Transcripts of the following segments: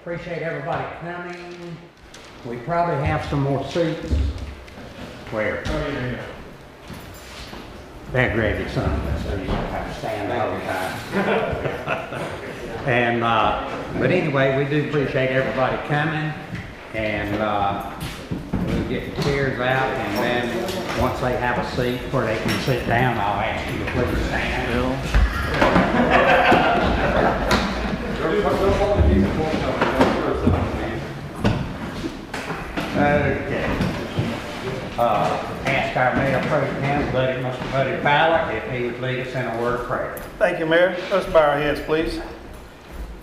Appreciate everybody coming. We probably have some more seats. Where? Oh, yeah. They're gravy, son, so you don't have to stand all the time. And, but anyway, we do appreciate everybody coming, and we'll get the chairs out, and then once they have a seat where they can sit down, I'll ask you to please stand. Okay. Ask our Mayor Pro-Tem, Mr. Buddy Fowler, if he would lead us in a word of prayer. Thank you, Mayor. Let's bow our heads, please.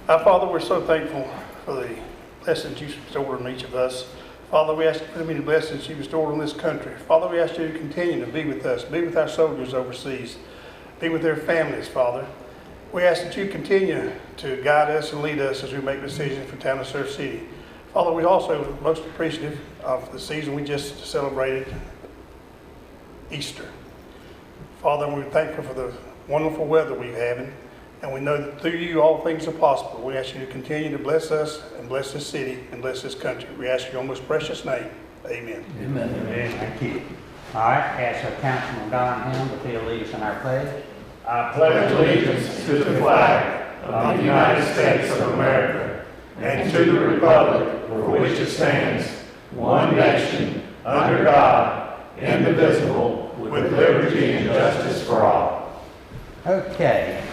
Our Father, we're so thankful for the blessings you bestowed on each of us. Father, we ask you for the many blessings you bestowed on this country. Father, we ask you to continue to be with us, be with our soldiers overseas, be with their families, Father. We ask that you continue to guide us and lead us as we make decisions for Town of Surf City. Father, we also most appreciative of the season we just celebrated, Easter. Father, we're thankful for the wonderful weather we're having, and we know that through you all things are possible. We ask you to continue to bless us and bless this city and bless this country. We ask you in your most precious name. Amen. Amen. Amen. Thank you. All right, ask our Councilman Don Helms if he'll lead us in our pledge. I pledge allegiance to the flag of the United States of America and to the republic for which it stands, one nation, under God, indivisible, with liberty and justice for all. Okay, I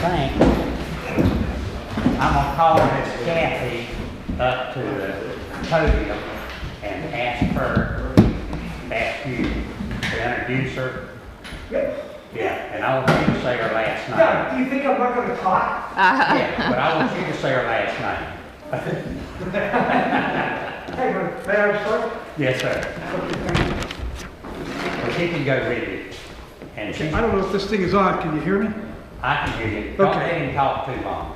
think I'm going to call Miss Kathy up to the podium and ask her, ask you to introduce her. Yes. Yeah, and I want you to say her last name. Yeah, do you think I'm not going to talk? Yeah, but I want you to say her last name. Hey, may I start? Yes, sir. Well, she can go with you. And she's, I don't know if this thing is on. Can you hear me? I can hear you. Don't let him talk too long.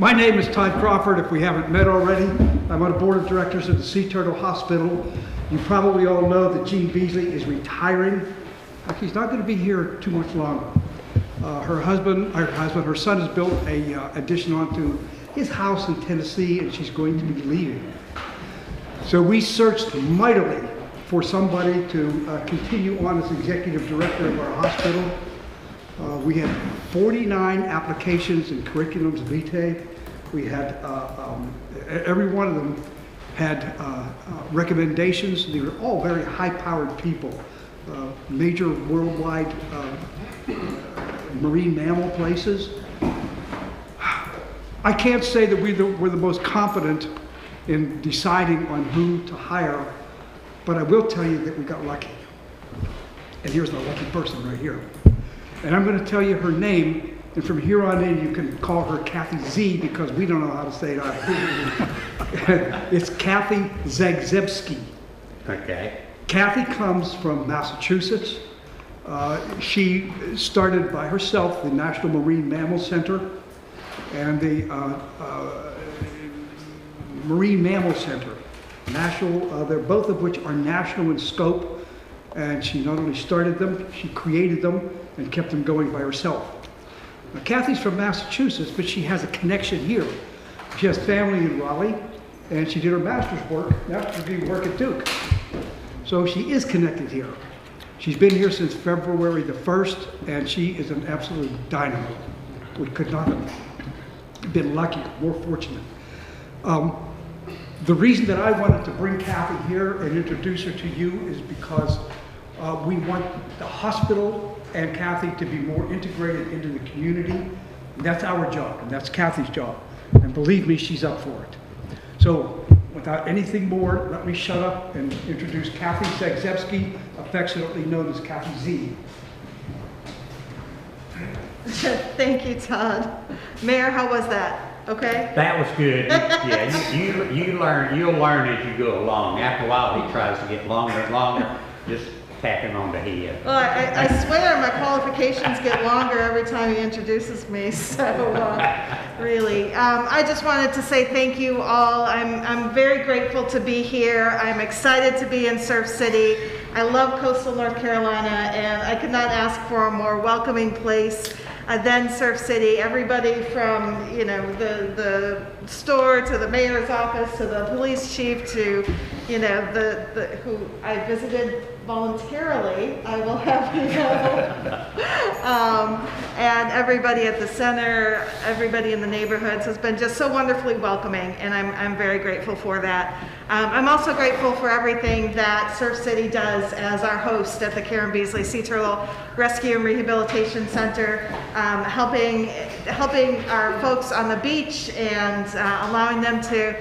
My name is Todd Crawford, if we haven't met already. I'm on the board of directors of the Sea Turtle Hospital. You probably all know that Gene Beasley is retiring. He's not going to be here too much longer. Her son has built a addition onto his house in Tennessee, and she's going to be leaving. So we searched mightily for somebody to continue on as executive director of our hospital. We had 49 applications and curriculums vitae. We had, every one of them had recommendations. They were all very high-powered people. Major worldwide marine mammal places. I can't say that we're the most competent in deciding on who to hire, but I will tell you that we got lucky. And here's the lucky person right here. And I'm going to tell you her name, and from here on in you can call her Kathy Z, because we don't know how to say it either. It's Kathy Zagzebski. Okay. Kathy comes from Massachusetts. She started by herself the National Marine Mammal Center and the Marine Mammal Center. National, they're both of which are national in scope, and she not only started them, she created them and kept them going by herself. Now, Kathy's from Massachusetts, but she has a connection here. She has family in Raleigh, and she did her master's degree work at Duke. So she is connected here. She's been here since February the 1st, and she is an absolute dynamo. We could not have been luckier, more fortunate. The reason that I wanted to bring Kathy here and introduce her to you is because we want the hospital and Kathy to be more integrated into the community. And that's our job, and that's Kathy's job. And believe me, she's up for it. So without anything more, let me shut up and introduce Kathy Zagzebski, affectionately known as Kathy Z. Thank you, Todd. Mayor, how was that? Okay? That was good. Yeah, you'll learn as you go along. After a while, he tries to get longer and longer. Just tap him on the head. Well, I swear my qualifications get longer every time he introduces me, so really. I just wanted to say thank you all. I'm very grateful to be here. I'm excited to be in Surf City. I love coastal North Carolina, and I could not ask for a more welcoming place than Surf City. Everybody from, you know, the store to the mayor's office to the police chief to, you know, who I visited voluntarily, I will have you know, and everybody at the center, everybody in the neighborhoods has been just so wonderfully welcoming, and I'm very grateful for that. I'm also grateful for everything that Surf City does as our host at the Karen Beasley Sea Turtle Rescue and Rehabilitation Center, helping our folks on the beach and allowing them to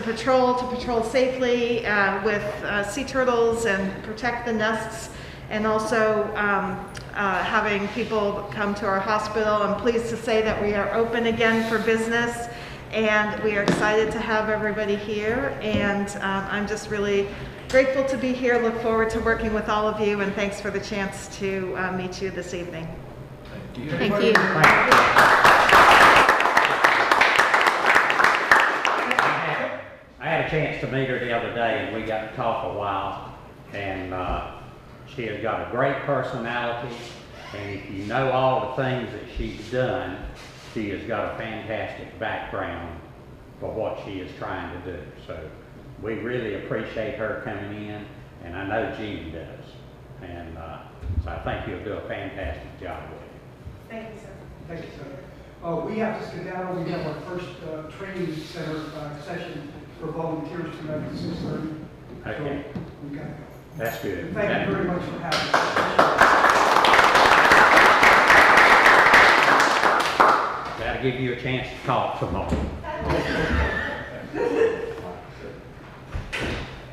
patrol safely with sea turtles and protect the nests, and also having people come to our hospital. I'm pleased to say that we are open again for business, and we are excited to have everybody here, and I'm just really grateful to be here. Look forward to working with all of you, and thanks for the chance to meet you this evening. Thank you. I had a chance to meet her the other day, and we got to talk a while, and she has got a great personality, and if you know all the things that she's done, she has got a fantastic background for what she is trying to do. So we really appreciate her coming in, and I know Jean does, and so I think you'll do a fantastic job with it. Thank you, sir. Thank you, sir. We have to skedaddle. We have our first training center session for volunteers tonight at 6:30. Okay. So we got to go. That's good. Thank you very much for having us. That'll give you a chance to talk some more.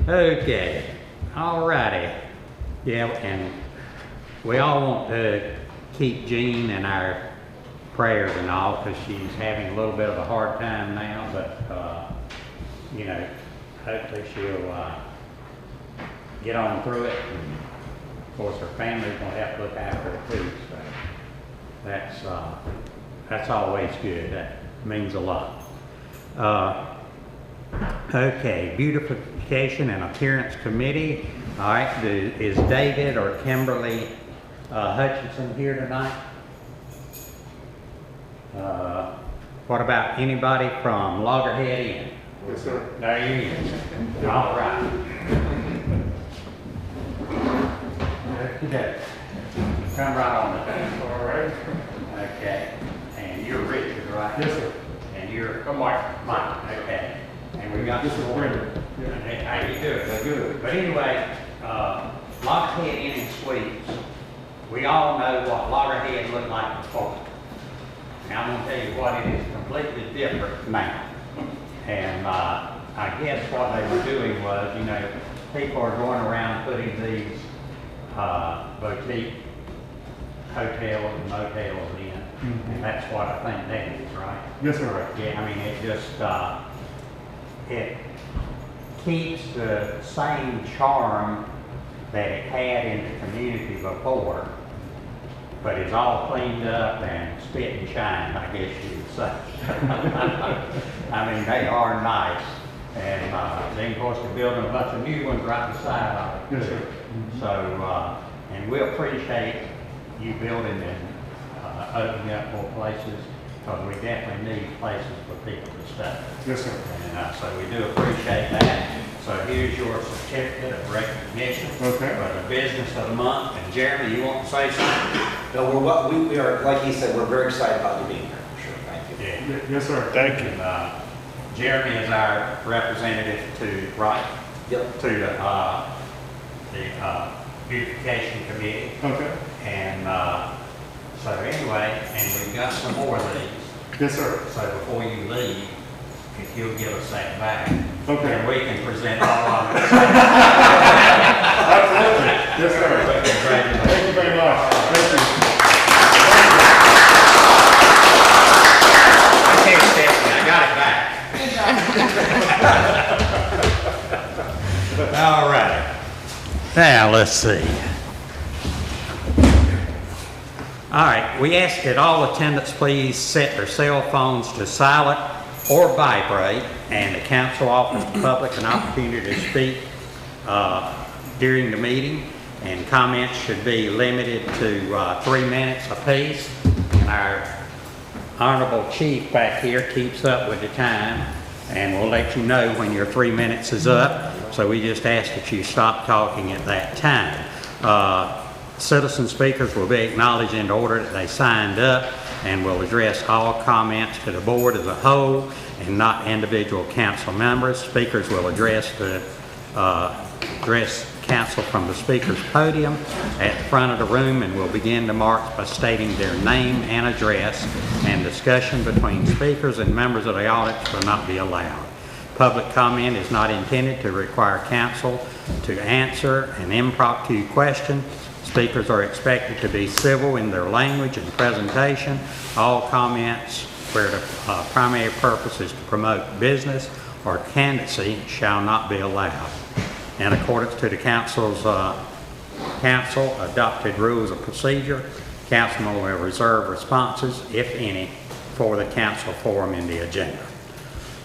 Okay, all righty. Yeah, and we all want to keep Jean in our prayers and all, because she's having a little bit of a hard time now, but you know, hopefully she'll get on through it. And of course, her family's gonna have to look after her too, so that's always good. That means a lot. Okay, beautification and appearance committee. All right, is David or Kimberly Hutchinson here tonight? What about anybody from Loggerhead Inn? Yes, sir. There you is. All right. Okay. Come right on the thing. All right. Okay. And you're Richard, right? Yes, sir. And you're I'm Mike. Mike. Okay. And we got This is some more. Brenda. Yeah. Hey, how you doing? That's good. But anyway, Loggerhead Inn and Suites, we all know what Loggerhead looked like before. Now I'm gonna tell you what, it is completely different now. And I guess what they were doing was, you know, people are going around putting these boutique hotels and motels in, and that's what I think that is, right? Yes, sir. Yeah, I mean, it just, it keeps the same charm that it had in the community before, but it's all cleaned up and spit and shined, I guess you would say. I mean, they are nice, and then of course they're building a bunch of new ones right beside of it. Yes, sir. So, and we appreciate you building and opening up more places, because we definitely need places for people to stay. Yes, sir. And so we do appreciate that. So here's your certificate of recognition Okay. for the business of the month. And Jeremy, you want to say something? No, we are, like he said, we're very excited about you being here, for sure, thank you. Yeah. Yes, sir. Thank you. And Jeremy is our representative to, right? Yep. To the beautification committee. Okay. And so anyway, and we've got some more of these. Yes, sir. So before you leave, if you'll give us that back. Okay. And we can present all of them. Absolutely. Yes, sir. Congratulations. Thank you very much. Thank you. Okay, Stephanie, I got it back. All right. Now, let's see. All right, we ask that all attendants please set their cell phones to silent or vibrate, and the council offers the public an opportunity to speak during the meeting, and comments should be limited to 3 minutes apiece. And our honorable chief back here keeps up with the time, and we'll let you know when your 3 minutes is up. So we just ask that you stop talking at that time. Citizen speakers will be acknowledged in the order that they signed up, and will address all comments to the board as a whole and not individual council members. Speakers will address council from the speaker's podium at the front of the room, and will begin the march by stating their name and address, and discussion between speakers and members of the audience will not be allowed. Public comment is not intended to require council to answer an impromptu question. Speakers are expected to be civil in their language and presentation. All comments where the primary purpose is to promote business or candidacy shall not be allowed. In accordance to the council's adopted rules of procedure, councilman will reserve responses, if any, for the council forum in the agenda.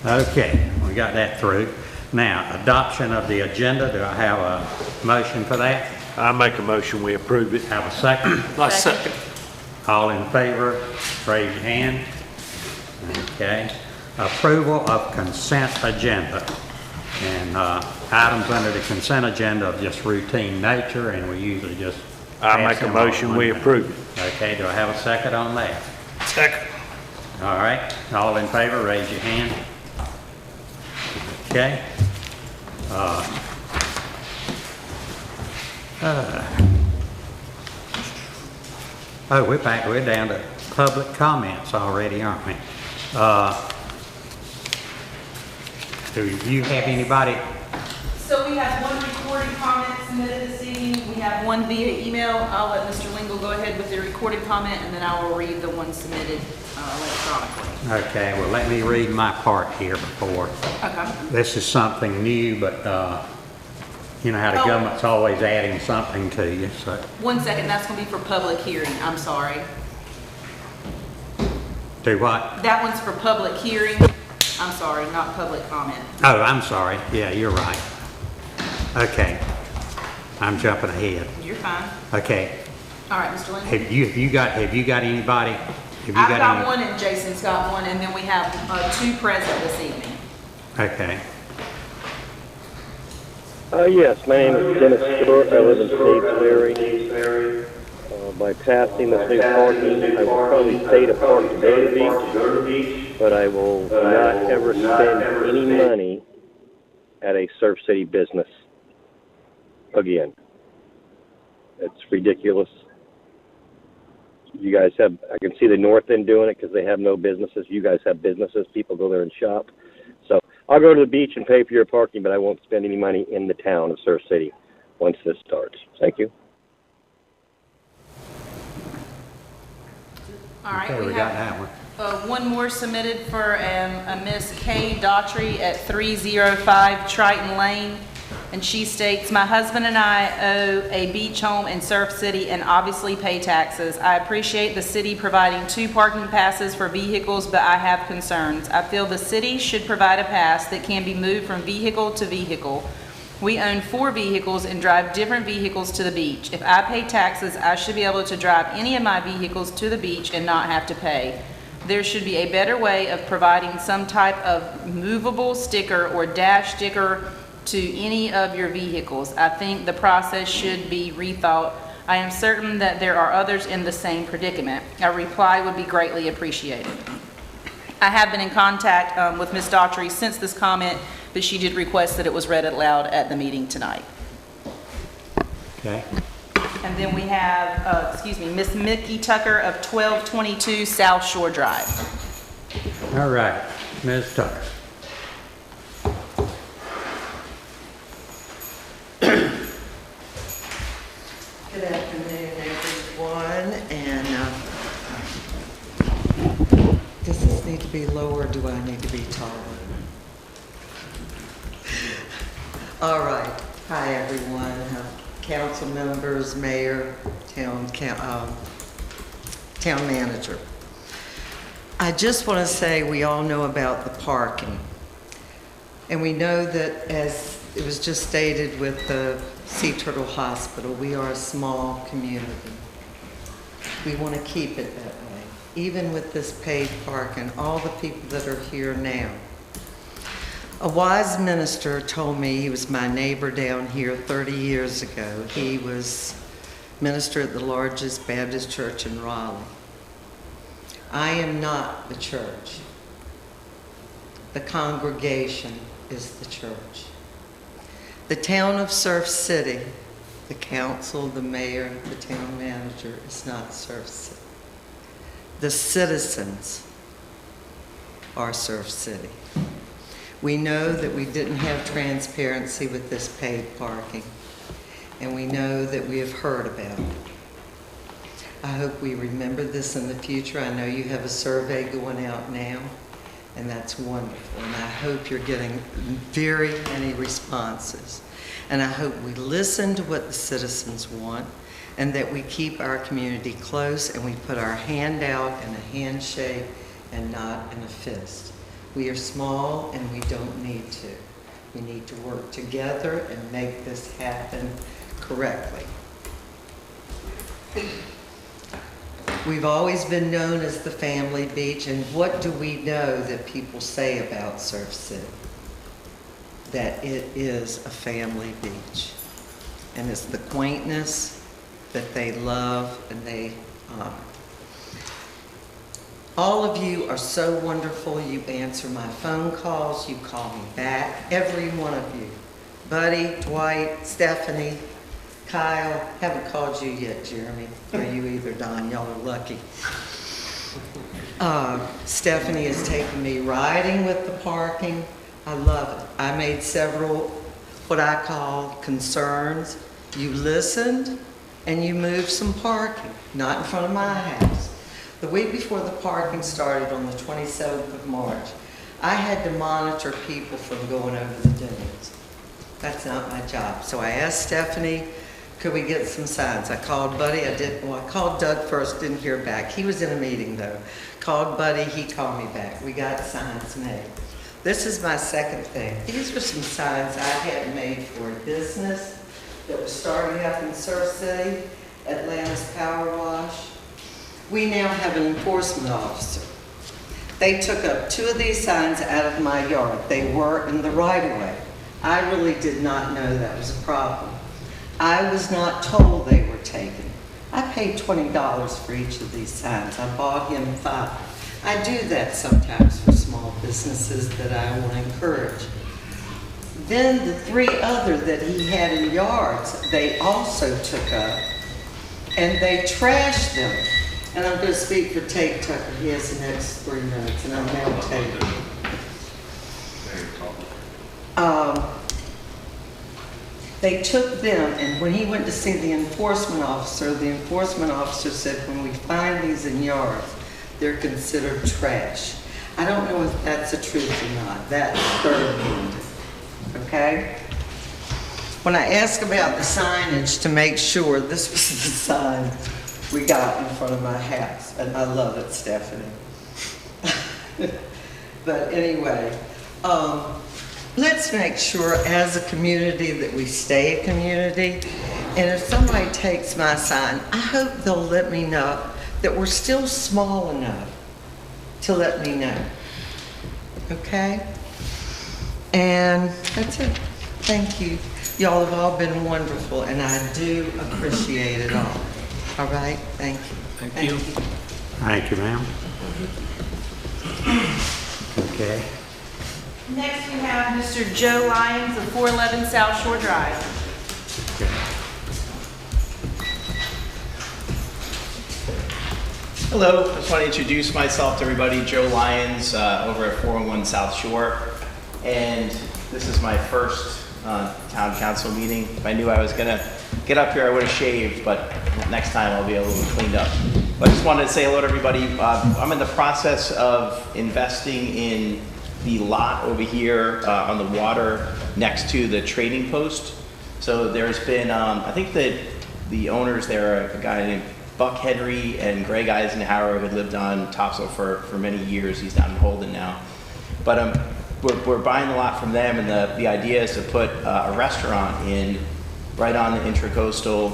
Okay, we got that through. Now, adoption of the agenda. Do I have a motion for that? I make a motion, we approve it. Have a second? I second. All in favor, raise your hand. Okay. Approval of consent agenda. And items under the consent agenda of just routine nature, and we usually just I pass make a them all motion, one we time. approve it. Okay, do I have a second on that? Second. All right, all in favor, raise your hand. Okay. Oh, we're down to public comments already, aren't we? Do you have anybody? So we have one recorded comment submitted this evening. We have one via email. I'll let Mr. Lingle go ahead with the recorded comment, and then I will read the one submitted electronically. Okay, well, let me read my part here before. Okay. This is something new, but you know how the Oh. government's always adding something to you, so. 1 second, that's going to be for public hearing. I'm sorry. Do what? That one's for public hearing. I'm sorry, not public comment. Oh, I'm sorry. Yeah, you're right. Okay. I'm jumping ahead. You're fine. Okay. All right, Mr. Lincoln. Have you got anybody? I've got one and Jason's got one, and then we have 2 present this evening. Okay. Yes, my name is Dennis Stewart. I live in Statesbury. By passing this new parking, I will probably pay to park to go to the beach, but I will not ever spend any money at a Surf City business again. It's ridiculous. You guys have, I can see the North End doing it because they have no businesses. You guys have businesses. People go there and shop. So I'll go to the beach and pay for your parking, but I won't spend any money in the town of Surf City once this starts. Thank you. All right, Okay, we got that one. one more submitted for a Miss Kay Daughtry at 305 Triton Lane. And she states, my husband and I owe a beach home in Surf City and obviously pay taxes. I appreciate the city providing 2 parking passes for vehicles, but I have concerns. I feel the city should provide a pass that can be moved from vehicle to vehicle. We own 4 vehicles and drive different vehicles to the beach. If I pay taxes, I should be able to drive any of my vehicles to the beach and not have to pay. There should be a better way of providing some type of movable sticker or dash sticker to any of your vehicles. I think the process should be rethought. I am certain that there are others in the same predicament. A reply would be greatly appreciated. I have been in contact with Ms. Daughtry since this comment, but she did request that it was read aloud at the meeting tonight. Okay. And then we have, Miss Mickey Tucker of 1222 South Shore Drive. All right, Ms. Tucker. Good afternoon, everyone, and does this need to be lower, or do I need to be taller? All right. Hi, everyone. Council members, mayor, town manager. I just want to say we all know about the parking. And we know that, as it was just stated with the Sea Turtle Hospital, we are a small community. We want to keep it that way. Even with this paid parking, all the people that are here now. A wise minister told me, he was my neighbor down here 30 years ago. He was minister at the largest Baptist church in Raleigh. I am not the church. The congregation is the church. The town of Surf City, the council, the mayor, the town manager is not Surf City. The citizens are Surf City. We know that we didn't have transparency with this paid parking, and we know that we have heard about it. I hope we remember this in the future. I know you have a survey going out now, and that's wonderful. And I hope you're getting very many responses. And I hope we listen to what the citizens want, and that we keep our community close, and we put our hand out in a handshake and not in a fist. We are small, and we don't need to. We need to work together and make this happen correctly. We've always been known as the family beach, and what do we know that people say about Surf City? That it is a family beach. And it's the quaintness that they love and they honor. All of you are so wonderful. You answer my phone calls, you call me back, every one of you. Buddy, Dwight, Stephanie, Kyle, haven't called you yet, Jeremy, or you either, Don, y'all are lucky. Stephanie has taken me riding with the parking. I love it. I made several, what I call concerns. You listened and you moved some parking, not in front of my house. The week before the parking started on the 27th of March, I had to monitor people from going over the dunes. That's not my job. So I asked Stephanie, could we get some signs? I called Buddy. I called Doug first, didn't hear back. He was in a meeting though. Called Buddy, he called me back. We got signs made. This is my second thing. These are some signs I had made for a business that was starting up in Surf City, Atlanta's Power Wash. We now have an enforcement officer. They took up 2 of these signs out of my yard. They were in the right-of-way. I really did not know that was a problem. I was not told they were taken. I paid $20 for each of these signs. I bought him 5. I do that sometimes for small businesses that I want to encourage. Then the 3 other that he had in yards, they also took up, and they trashed them. And I'm going to speak for Tate Tucker. He has the next 3 minutes, and I'm now Tate. They took them, and when he went to see the enforcement officer said, when we find these in yards, they're considered trash. I don't know if that's the truth or not. That's third-handed, okay? When I asked about the signage to make sure, this was the sign we got in front of my house, and I love it, Stephanie. But anyway, let's make sure as a community that we stay a community. And if somebody takes my sign, I hope they'll let me know that we're still small enough to let me know. Okay? And that's it. Thank you. Y'all have all been wonderful, and I do appreciate it all. All right? Thank you. Thank you. Thank you, ma'am. Okay. Next, we have Mr. Joe Lyons of 411 South Shore Drive. Okay. Hello, I just want to introduce myself to everybody. Joe Lyons over at 401 South Shore. And this is my first town council meeting. If I knew I was going to get up here, I would have shaved, but next time I'll be a little cleaned up. But I just wanted to say hello to everybody. I'm in the process of investing in the lot over here on the water next to the trading post. So there's been, I think that the owners there are a guy named Buck Henry and Greg Eisenhower, who had lived on Topsail for many years. He's down in Holden now. But we're buying the lot from them, and the idea is to put a restaurant in right on the Intracoastal.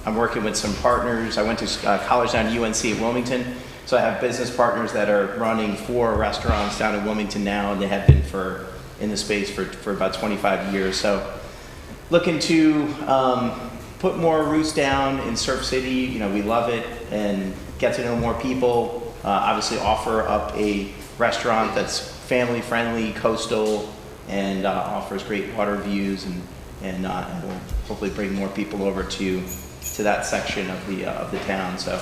I'm working with some partners. I went to college down at UNC at Wilmington. So I have business partners that are running 4 restaurants down in Wilmington now, and they have been in the space for about 25 years. So looking to put more roots down in Surf City. You know, we love it, and get to know more people. Obviously offer up a restaurant that's family friendly, coastal, and offers great water views, and will hopefully bring more people over to that section of the town. So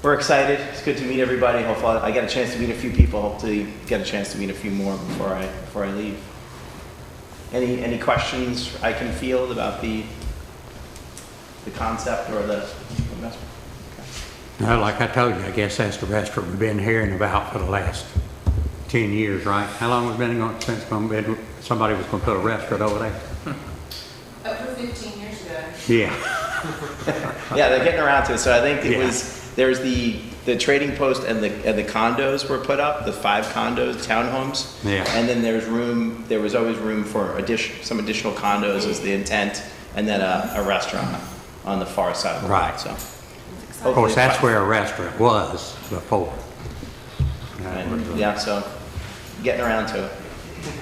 we're excited. It's good to meet everybody. Hopefully I get a chance to meet a few people. Hopefully get a chance to meet a few more before I leave. Any questions I can field about the concept or the investment? Okay. No, like I told you, I guess that's the restaurant we've been hearing about for the last 10 years, right? How long has it been since somebody was going to put a restaurant over there? Over 15 years ago. Yeah. Yeah, they're getting around to it. So I think there's the trading post and the condos were put up, the 5 condos, townhomes. Yeah. And then there was always room for some additional condos is the intent, and then a restaurant on the far side of the lot. So Of course, that's where a restaurant was before. Yeah, so getting around to it.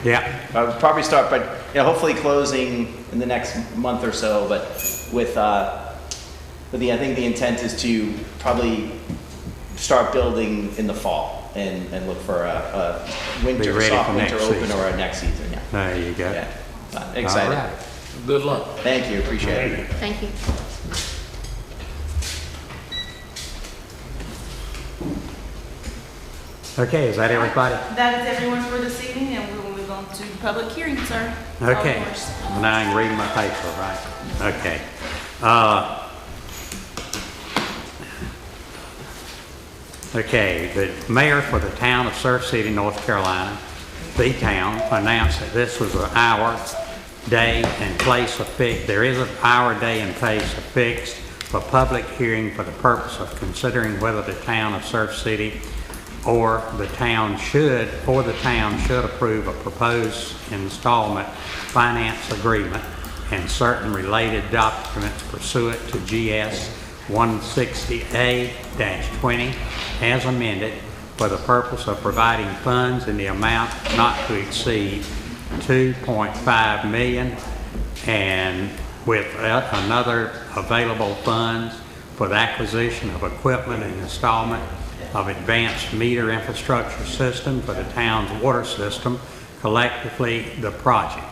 Yeah. I'll probably start, but hopefully closing in the next month or so. But I think the intent is to probably start building in the fall and look for a winter, soft winter open or a next season. Yeah. There you go. Yeah. Excited. All right. Good luck. Thank you. Appreciate it. Thank you. Okay, is that everybody? That is everyone for this evening, and we will move on to public hearing, sir. Okay. Of course. Now I can read my paper, right? Okay. Okay, the mayor for the town of Surf City, North Carolina, the town, announced that this was an hour, day, and place affixed. There is an hour, day, and place affixed for public hearing for the purpose of considering whether the town of Surf City or the town should approve a proposed installment finance agreement and certain related documents pursuant to GS 160A-20 as amended for the purpose of providing funds in the amount not to exceed $2.5 million and with another available funds for the acquisition of equipment and installment of advanced meter infrastructure system for the town's water system, collectively the project.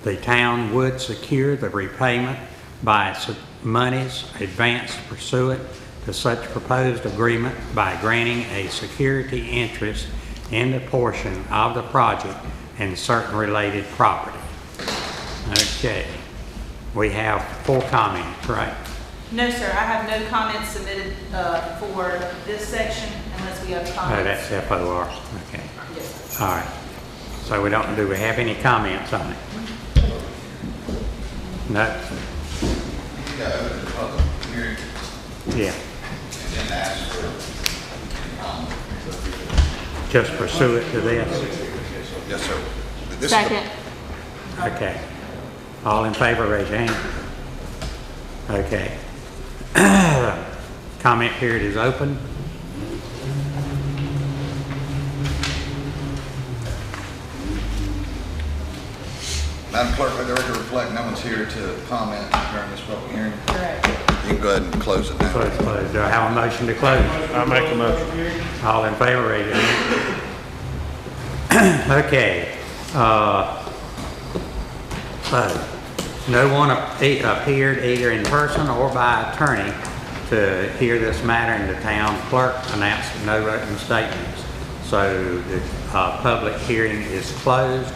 The town would secure the repayment by monies advanced pursuant to such proposed agreement by granting a security interest in the portion of the project and certain related property. Okay, we have 4 comments, right? No, sir, I have no comments submitted for this section unless we have Oh, comments. that's FOR, okay. Yes, sir. All right, so do we have any comments on it? No? Open the public hearing Yeah, and then ask for comment. just pursue it to this? Yes, sir. This is Second. Okay. All in favor, raise your hand. Okay. Comment period is open. Madam Clerk, let the record reflect no one's here to comment during this public hearing. Correct. You can go ahead and close it now. Close. Do I have a motion to close? I make a motion. All in favor, raise your hand. Okay. No one appeared either in person or by attorney to hear this matter, and the town clerk announced no written statements. So the public hearing is closed,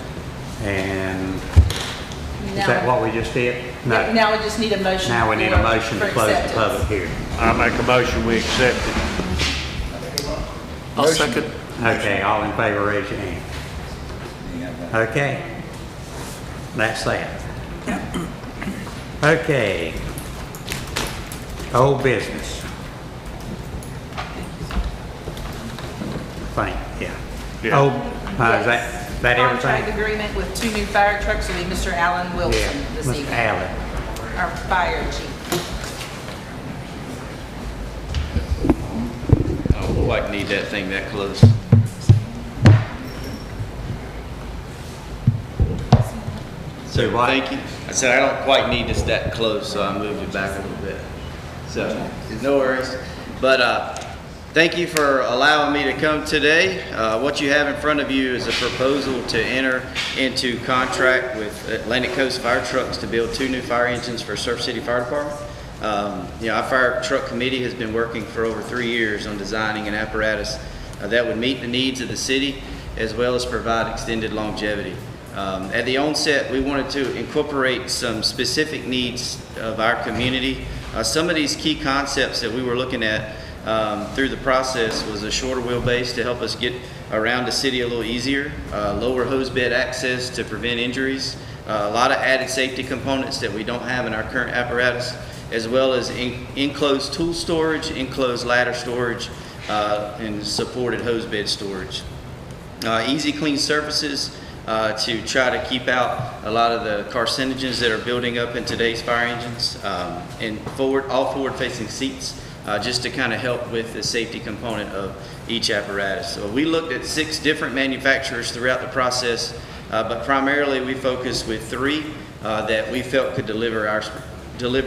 and is that what we just did? No. Now we just need a motion. Now we need a motion to for close the acceptance. public hearing. I make a motion, we accept it. I'll second. Okay, all in favor, raise your hand. Okay. That's that. Okay. Old business. Fine, yeah. Yeah. Oh, is that Contract everything? agreement with 2 new fire trucks will be Mr. Alan Wilson Yeah, this Mr. evening. Allen. Our fire chief. I don't quite need that thing that close. So, what? thank you. I said, I don't quite need this that close, so I moved it back a little bit. So, no worries. But, thank you for allowing me to come today. What you have in front of you is a proposal to enter into contract with Atlantic Coast Fire Trucks to build 2 new fire engines for Surf City Fire Department. Our fire truck committee has been working for over 3 years on designing an apparatus that would meet the needs of the city as well as provide extended longevity. At the onset, we wanted to incorporate some specific needs of our community. Some of these key concepts that we were looking at through the process was a shorter wheelbase to help us get around the city a little easier, lower hose bed access to prevent injuries, a lot of added safety components that we don't have in our current apparatus, as well as enclosed tool storage, enclosed ladder storage, and supported hose bed storage. Easy clean surfaces to try to keep out a lot of the carcinogens that are building up in today's fire engines, and all forward-facing seats, just to kind of help with the safety component of each apparatus. So we looked at 6 different manufacturers throughout the process, but primarily we focused with 3 that we felt could deliver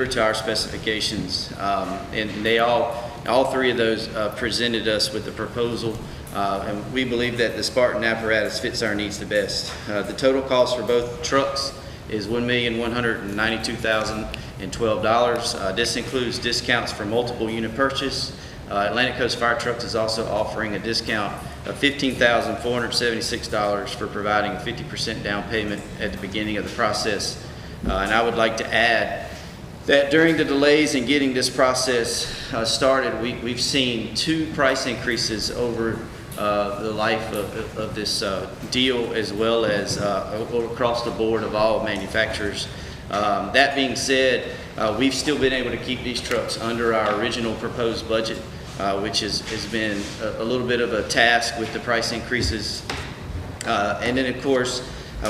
to our specifications, and they all 3 of those presented us with the proposal. And we believe that the Spartan apparatus fits our needs the best. The total cost for both trucks is $1,192,012. This includes discounts for multiple unit purchase. Atlantic Coast Fire Trucks is also offering a discount of $15,476 for providing a 50% down payment at the beginning of the process. And I would like to add that during the delays in getting this process started, we've seen 2 price increases over the life of this deal, as well as across the board of all manufacturers. That being said, we've still been able to keep these trucks under our original proposed budget. which has been a little bit of a task with the price increases. And then, of course,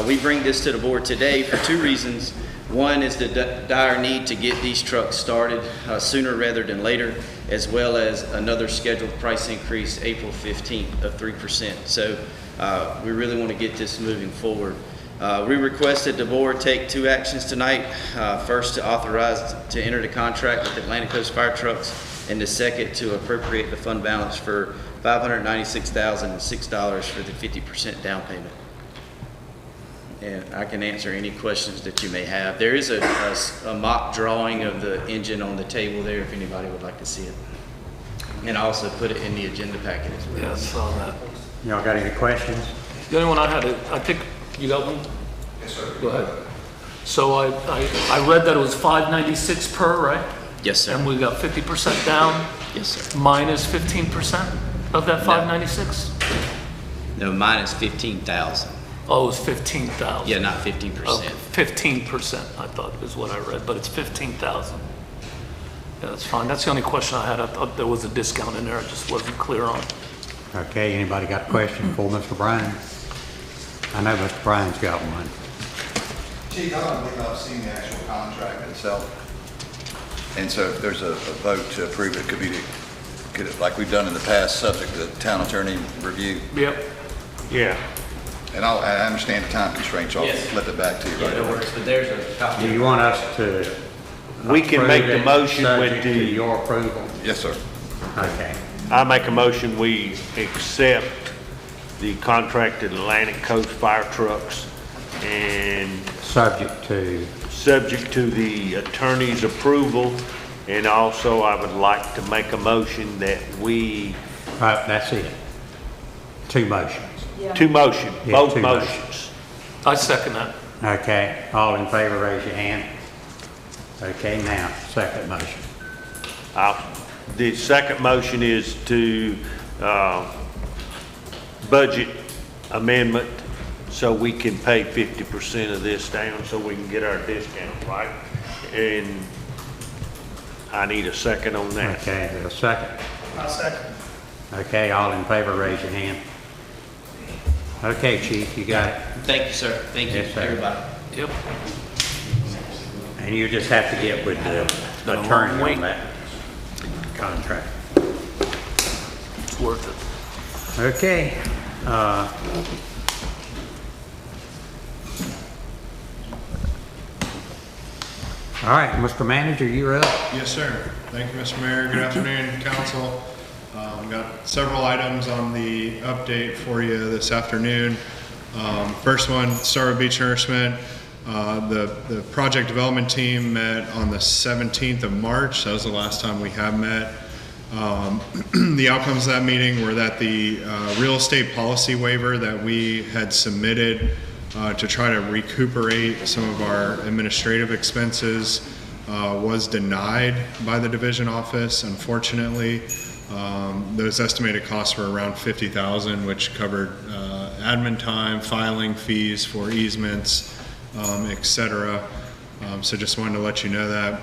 we bring this to the board today for two reasons. One is the dire need to get these trucks started sooner rather than later, as well as another scheduled price increase April 15th of 3%. So we really want to get this moving forward. We requested the board take two actions tonight. First, to authorize to enter the contract with Atlantic Coast Fire Trucks, and the second, to appropriate the fund balance for $596,006 for the 50% down payment. And I can answer any questions that you may have. There is a mock drawing of the engine on the table there if anybody would like to see it. And I also put it in the agenda packet as well. Yeah, I saw that. Y'all got any questions? The only one I had, I think you got one? Yes, sir. Go ahead. So I read that it was $596 per, right? Yes, sir. And we got 50% down? Yes, sir. Minus 15% of that $596? No, mine is 15,000. Oh, it was 15,000. Yeah, not 15%. Okay, 15%, I thought is what I read, but it's 15,000. Yeah, that's fine. That's the only question I had. I thought there was a discount in there. I just wasn't clear on. Okay, anybody got a question for Mr. Bryan? I know Mr. Bryan's got one. Chief, I don't believe I've seen the actual contract itself. And so if there's a vote to approve it, could it, like we've done in the past, subject to town attorney review? Yep. Yeah. And I understand the time constraints, I'll Yes. flip it back to you. Yeah, right no away. worries, but there's a copy. Do you want us to? We can make the approve it motion with subject to the, your approval? Yes, sir. Okay. I make a motion, we accept the contracted Atlantic Coast Fire Trucks and Subject to, subject to the attorney's approval. And also I would like to make a motion that we, that's it. Two motions. two motions, Yeah, both two motions. I second that. Okay, all in favor, raise your hand. Okay, now, second motion. The second motion is to budget amendment so we can pay 50% of this down so we can get our discount, right? And I need a second on that. Okay, a second. I'll second. Okay, all in favor, raise your hand. Okay, Chief, you got it. Thank you, sir. Thank you, Yes, sir. everybody. Yep. And you just have to get with the attorney on that contract. It's worth it. Okay. All right, Mr. Manager, you're up. Yes, sir. Thank you, Mr. Mayor. Good afternoon, council. Got several items on the update for you this afternoon. First one, start with beach nourishment. The project development team met on the 17th of March. That was the last time we have met. The outcomes of that meeting were that the real estate policy waiver that we had submitted to try to recuperate some of our administrative expenses was denied by the division office, unfortunately. Those estimated costs were around $50,000, which covered admin time, filing fees for easements, etc. So just wanted to let you know that.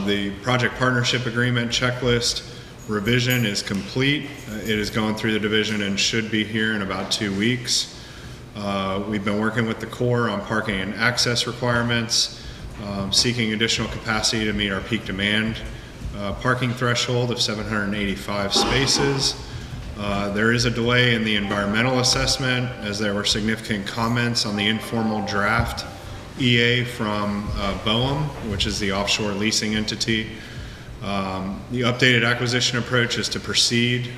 The project partnership agreement checklist revision is complete. It is going through the division and should be here in about 2 weeks. We've been working with the Corps on parking and access requirements, seeking additional capacity to meet our peak demand parking threshold of 785 spaces. There is a delay in the environmental assessment as there were significant comments on the informal draft EA from BOEM, which is the offshore leasing entity. The updated acquisition approach is to proceed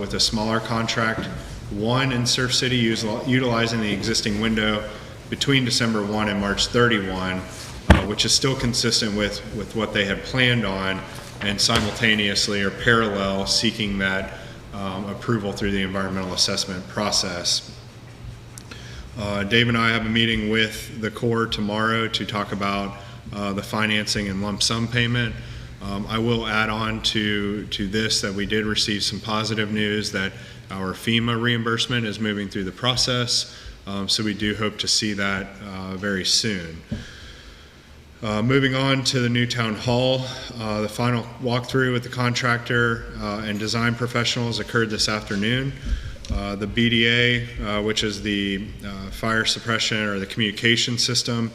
with a smaller contract, one in Surf City, utilizing the existing window between December 1 and March 31, which is still consistent with what they had planned on, and simultaneously or parallel seeking that approval through the environmental assessment process. Dave and I have a meeting with the Corps tomorrow to talk about the financing and lump sum payment. I will add on to this that we did receive some positive news that our FEMA reimbursement is moving through the process, so we do hope to see that very soon. Moving on to the new town hall, the final walkthrough with the contractor and design professionals occurred this afternoon. The BDA, which is the fire suppression or the communication system,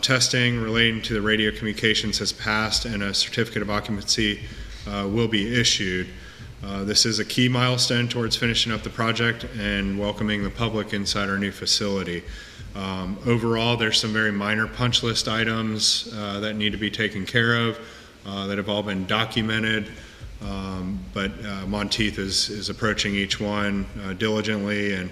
testing relating to the radio communications has passed and a certificate of occupancy will be issued. This is a key milestone towards finishing up the project and welcoming the public inside our new facility. Overall, there's some very minor punch list items that need to be taken care of that have all been documented, but Monteith is approaching each one diligently, and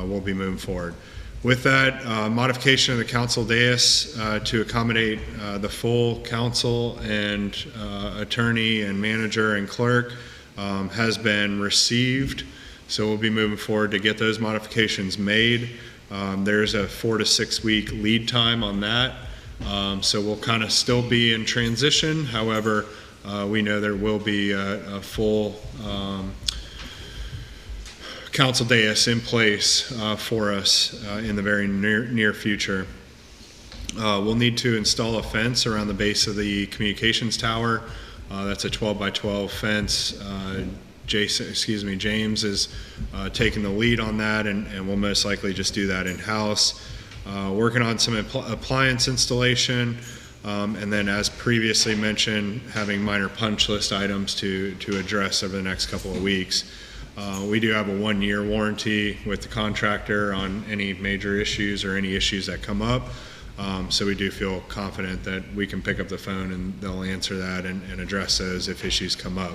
we'll be moving forward. With that, modification of the council dais to accommodate the full council and attorney and manager and clerk has been received, so we'll be moving forward to get those modifications made. There's a 4 to 6 week lead time on that, so we'll kind of still be in transition. However, we know there will be a full council dais in place for us in the very near future. We'll need to install a fence around the base of the communications tower. That's a 12 by 12 fence. James is taking the lead on that, and we'll most likely just do that in-house. Working on some appliance installation, and then as previously mentioned, having minor punch list items to address over the next couple of weeks. We do have a 1-year warranty with the contractor on any major issues or any issues that come up. So we do feel confident that we can pick up the phone and they'll answer that and address those if issues come up.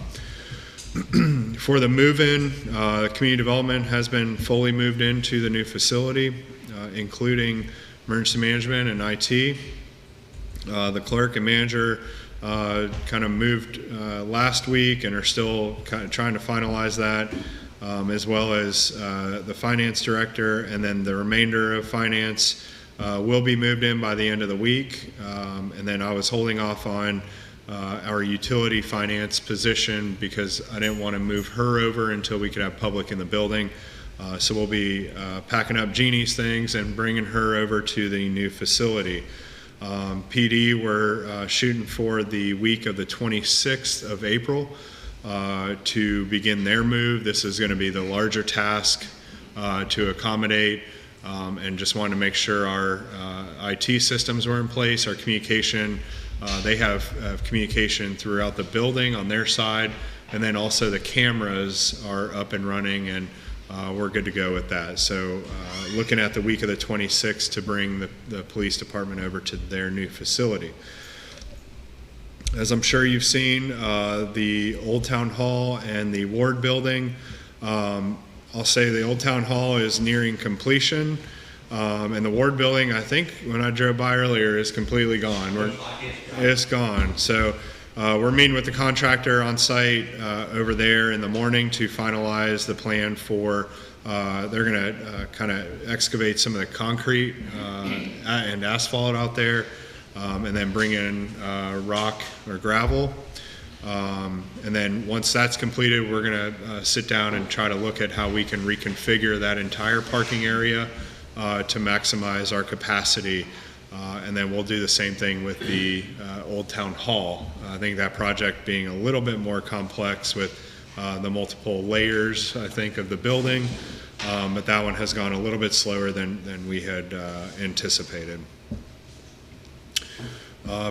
For the move-in, community development has been fully moved into the new facility, including emergency management and IT. The clerk and manager kind of moved last week and are still kind of trying to finalize that, as well as the finance director, and then the remainder of finance will be moved in by the end of the week. And then I was holding off on our utility finance position because I didn't want to move her over until we could have public in the building. So we'll be packing up Jeannie's things and bringing her over to the new facility. PD, we're shooting for the week of the 26th of April to begin their move. This is going to be the larger task to accommodate, and just wanted to make sure our IT systems were in place, our communication. They have communication throughout the building on their side, and then also the cameras are up and running, and we're good to go with that. So looking at the week of the 26th to bring the police department over to their new facility. As I'm sure you've seen, the Old Town Hall and the Ward building, I'll say the Old Town Hall is nearing completion. And the Ward building, I think when I drove by earlier, is completely gone. It's gone. So we're meeting with the contractor on site over there in the morning to finalize the plan for, they're going to kind of excavate some of the concrete and asphalt out there, and then bring in rock or gravel. And then once that's completed, we're going to sit down and try to look at how we can reconfigure that entire parking area to maximize our capacity, and then we'll do the same thing with the Old Town Hall. I think that project being a little bit more complex with the multiple layers, I think, of the building, but that one has gone a little bit slower than we had anticipated.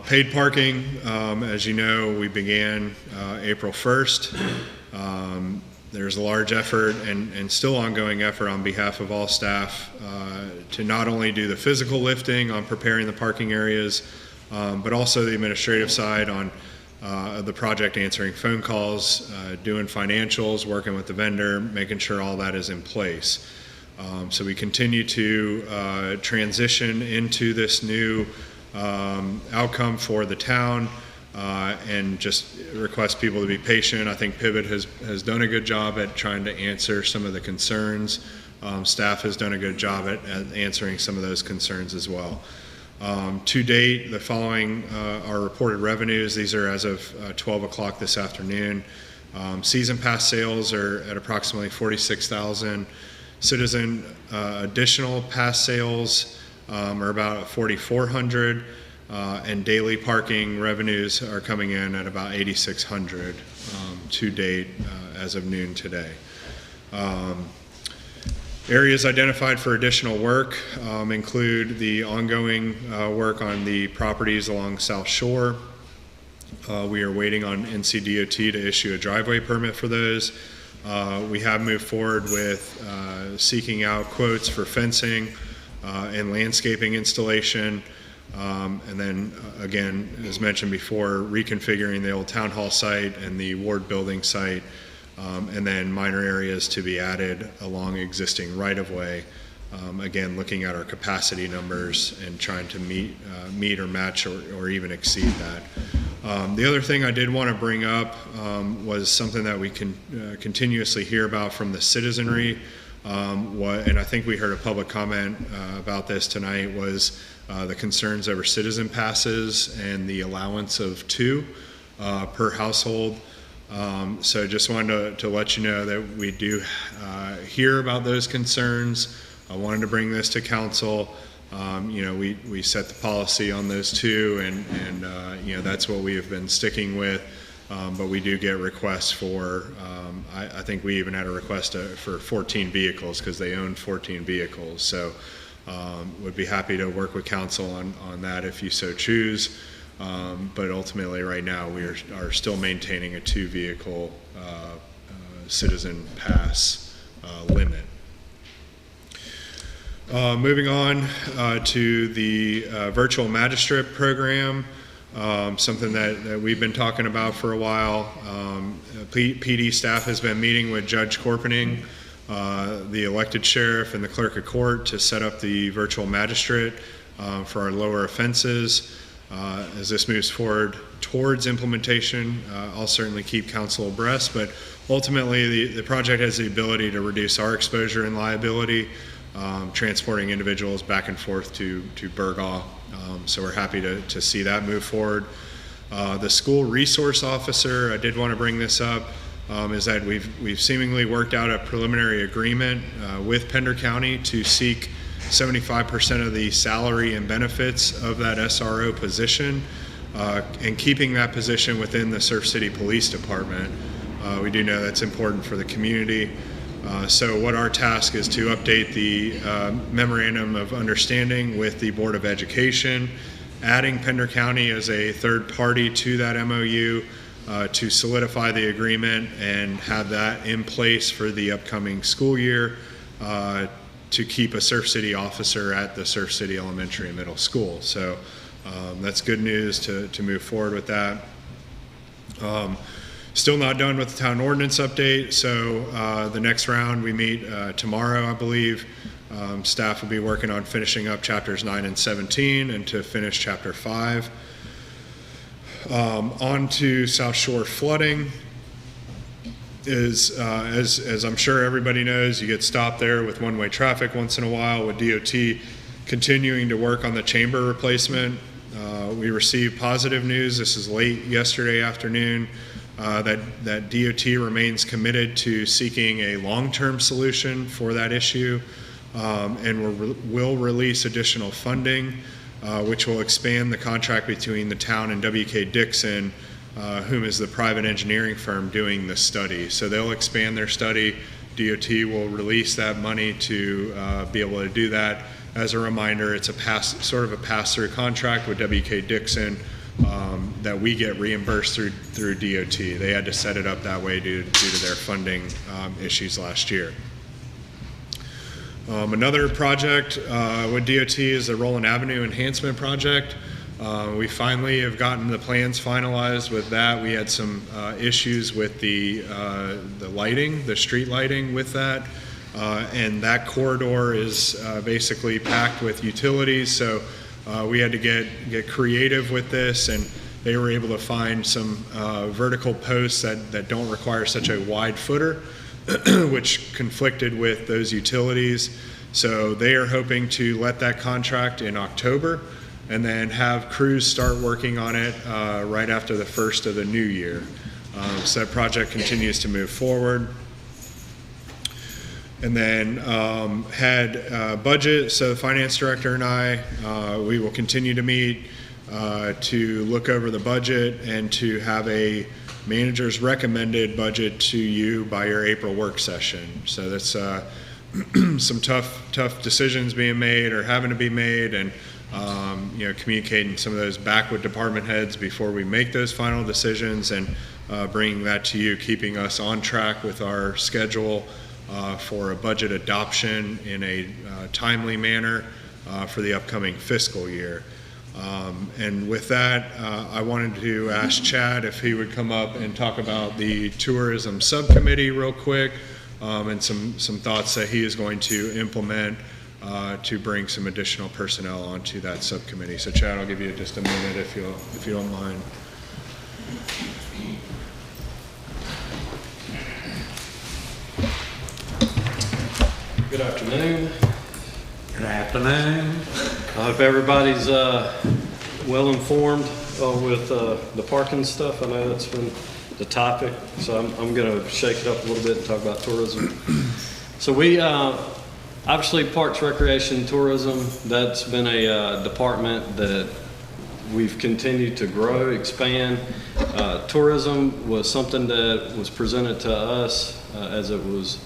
Paid parking, as you know, we began April 1st. There's a large effort and still ongoing effort on behalf of all staff to not only do the physical lifting on preparing the parking areas, but also the administrative side on the project, answering phone calls, doing financials, working with the vendor, making sure all that is in place. So we continue to transition into this new outcome for the town. And just request people to be patient. I think Pivot has done a good job at trying to answer some of the concerns. Staff has done a good job at answering some of those concerns as well. To date, the following are reported revenues. These are as of 12 o'clock this afternoon. Season pass sales are at approximately 46,000. Citizen additional pass sales are about 4,400. and daily parking revenues are coming in at about $8,600 to date as of noon today. Areas identified for additional work include the ongoing work on the properties along South Shore. We are waiting on NCDOT to issue a driveway permit for those. We have moved forward with seeking out quotes for fencing and landscaping installation. And then again, as mentioned before, reconfiguring the old town hall site and the ward building site, and then minor areas to be added along existing right-of-way. Again, looking at our capacity numbers and trying to meet or match or even exceed that. The other thing I did want to bring up was something that we can continuously hear about from the citizenry. And I think we heard a public comment about this tonight, was the concerns over citizen passes and the allowance of 2 per household. So just wanted to let you know that we do hear about those concerns. I wanted to bring this to council. We set the policy on those 2, and that's what we have been sticking with. But we do get requests for, I think we even had a request for 14 vehicles because they own 14 vehicles. So would be happy to work with council on that if you so choose. But ultimately right now we are still maintaining a 2 vehicle citizen pass limit. Moving on to the virtual magistrate program, something that we've been talking about for a while. PD staff has been meeting with Judge Corpening, the elected sheriff, and the clerk of court to set up the virtual magistrate for our lower offenses. As this moves forward towards implementation, I'll certainly keep council abreast, but ultimately the project has the ability to reduce our exposure and liability, transporting individuals back and forth to Burgaw. So we're happy to see that move forward. The school resource officer, I did want to bring this up, is that we've seemingly worked out a preliminary agreement with Pender County to seek 75% of the salary and benefits of that SRO position, and keeping that position within the Surf City Police Department. We do know that's important for the community. So what our task is to update the memorandum of understanding with the Board of Education, adding Pender County as a third party to that MOU to solidify the agreement and have that in place for the upcoming school year to keep a Surf City officer at the Surf City Elementary and Middle School. So that's good news to move forward with that. Still not done with the town ordinance update, so the next round we meet tomorrow, I believe. Staff will be working on finishing up chapters 9 and 17 and to finish chapter 5. On to South Shore flooding. As I'm sure everybody knows, you get stopped there with one-way traffic once in a while, with DOT continuing to work on the chamber replacement. We received positive news, this is late yesterday afternoon, that DOT remains committed to seeking a long-term solution for that issue, and will release additional funding, which will expand the contract between the town and WK Dixon, whom is the private engineering firm doing the study. So they'll expand their study. DOT will release that money to be able to do that. As a reminder, it's sort of a pass-through contract with WK Dixon that we get reimbursed through DOT. They had to set it up that way due to their funding issues last year. Another project with DOT is the Roland Avenue Enhancement Project. We finally have gotten the plans finalized with that. We had some issues with the lighting, the street lighting with that. And that corridor is basically packed with utilities, so we had to get creative with this, and they were able to find some vertical posts that don't require such a wide footer, which conflicted with those utilities. So they are hoping to let that contract in October and then have crews start working on it right after the first of the new year. So that project continues to move forward. And then had budget, so the finance director and I, we will continue to meet to look over the budget and to have a manager's recommended budget to you by your April work session. So that's some tough decisions being made or having to be made, and communicating some of those back with department heads before we make those final decisions, and bringing that to you, keeping us on track with our schedule for a budget adoption in a timely manner for the upcoming fiscal year. And with that, I wanted to ask Chad if he would come up and talk about the tourism subcommittee real quick, and some thoughts that he is going to implement to bring some additional personnel onto that subcommittee. So Chad, I'll give you just a minute if you don't mind. Good afternoon. Good afternoon. I hope everybody's well informed with the parking stuff. I know that's been the topic, so I'm going to shake it up a little bit and talk about tourism. So we obviously Parks, Recreation, Tourism, that's been a department that we've continued to grow, expand. Tourism was something that was presented to us as it was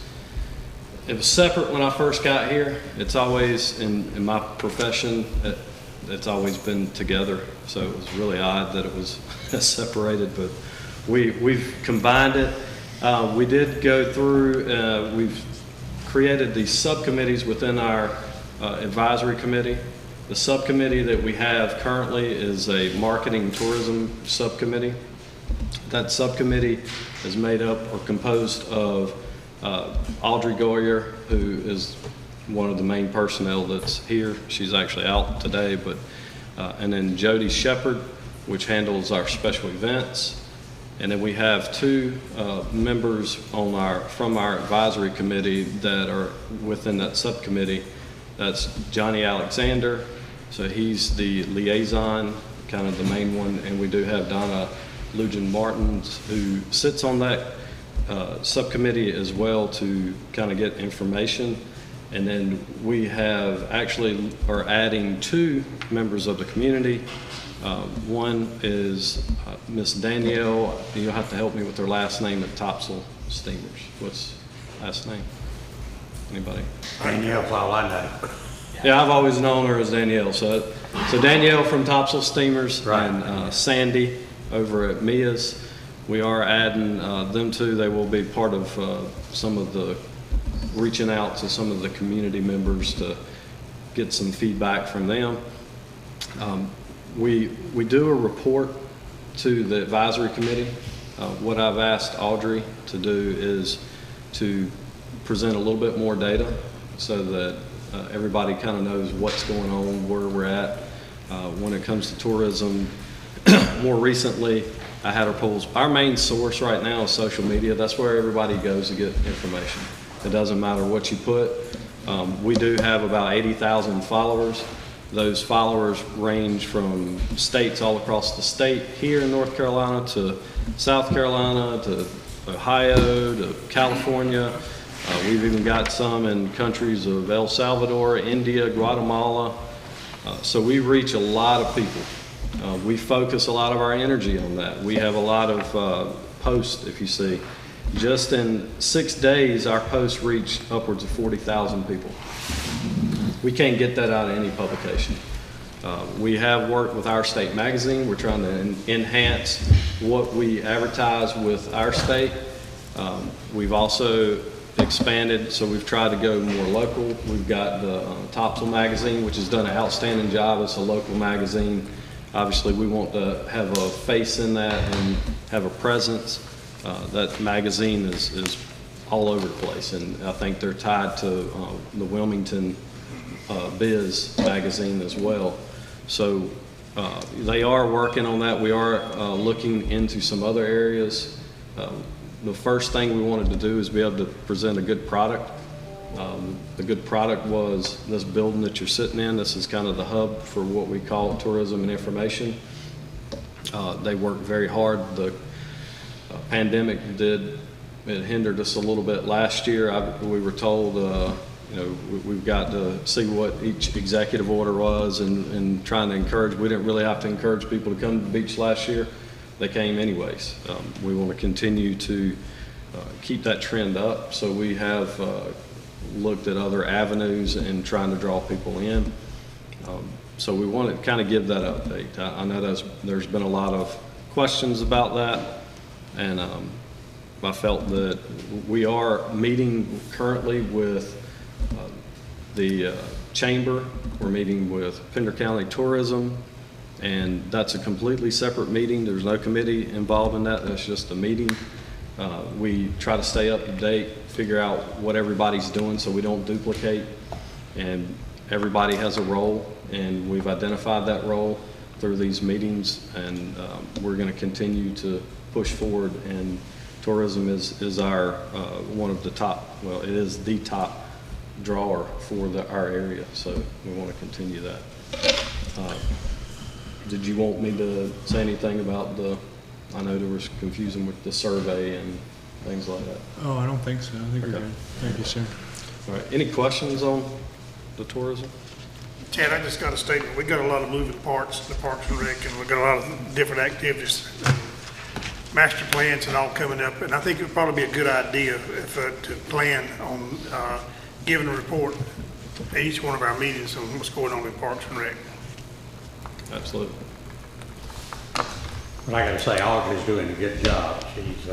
separate when I first got here. It's always, in my profession, it's always been together. So it was really odd that it was separated, but we've combined it. We did go through, we've created these subcommittees within our advisory committee. The subcommittee that we have currently is a marketing tourism subcommittee. That subcommittee is made up or composed of Audrey Goyer, who is one of the main personnel that's here. She's actually out today, but and then Jody Shepard, which handles our special events. And then we have two members from our advisory committee that are within that subcommittee. That's Johnny Alexander, so he's the liaison, kind of the main one, and we do have Donna Lujan Martins, who sits on that subcommittee as well to kind of get information. And then we have actually are adding two members of the community. One is Miss Danielle. You'll have to help me with her last name at Topsail Steamers. What's last name? Anybody? Danielle's all I know. Yeah, I've always known her as Danielle. So Danielle from Topsail Steamers, right, and Sandy over at Mia's. We are adding them two. They will be part of some of the reaching out to some of the community members to get some feedback from them. We do a report to the advisory committee. What I've asked Audrey to do is to present a little bit more data so that everybody kind of knows what's going on, where we're at. When it comes to tourism, more recently, I had her polls. Our main source right now is social media. That's where everybody goes to get information. It doesn't matter what you put. We do have about 80,000 followers. Those followers range from states all across the state here in North Carolina to South Carolina to Ohio to California. We've even got some in countries of El Salvador, India, Guatemala. So we reach a lot of people. We focus a lot of our energy on that. We have a lot of posts, if you see. Just in 6 days, our posts reached upwards of 40,000 people. We can't get that out of any publication. We have worked with Our State magazine. We're trying to enhance what we advertise with our state. We've also expanded, so we've tried to go more local. We've got the Topsail magazine, which has done an outstanding job. It's a local magazine. Obviously, we want to have a face in that and have a presence. That magazine is all over the place, and I think they're tied to the Wilmington Biz magazine as well. So they are working on that. We are looking into some other areas. The first thing we wanted to do is be able to present a good product. The good product was this building that you're sitting in. This is kind of the hub for what we call tourism and information. They worked very hard. The pandemic it hindered us a little bit last year. We were told we've got to see what each executive order was and trying to encourage. We didn't really have to encourage people to come to the beach last year. They came anyways. We want to continue to keep that trend up. So we have looked at other avenues and trying to draw people in. So we want to kind of give that update. I know there's been a lot of questions about that, and I felt that we are meeting currently with the chamber. We're meeting with Pender County Tourism, and that's a completely separate meeting. There's no committee involved in that. That's just a meeting. We try to stay up to date, figure out what everybody's doing so we don't duplicate, and everybody has a role, and we've identified that role through these meetings, and we're going to continue to push forward. And tourism is our one of the top, well, it is the top drawer for our area, so we want to continue that. Did you want me to say anything about I know there was confusion with the survey and things like that. Oh, I don't think so. I think we're good. Thank you, sir. All right, any questions on the tourism? Chad, I just got a statement. We got a lot of moving parts in the Parks and Rec, and we got a lot of different activities, master plans and all coming up. And I think it would probably be a good idea to plan on giving a report at each one of our meetings on what's going on in Parks and Rec. Absolutely. But I gotta say, Audrey's doing a good job. She's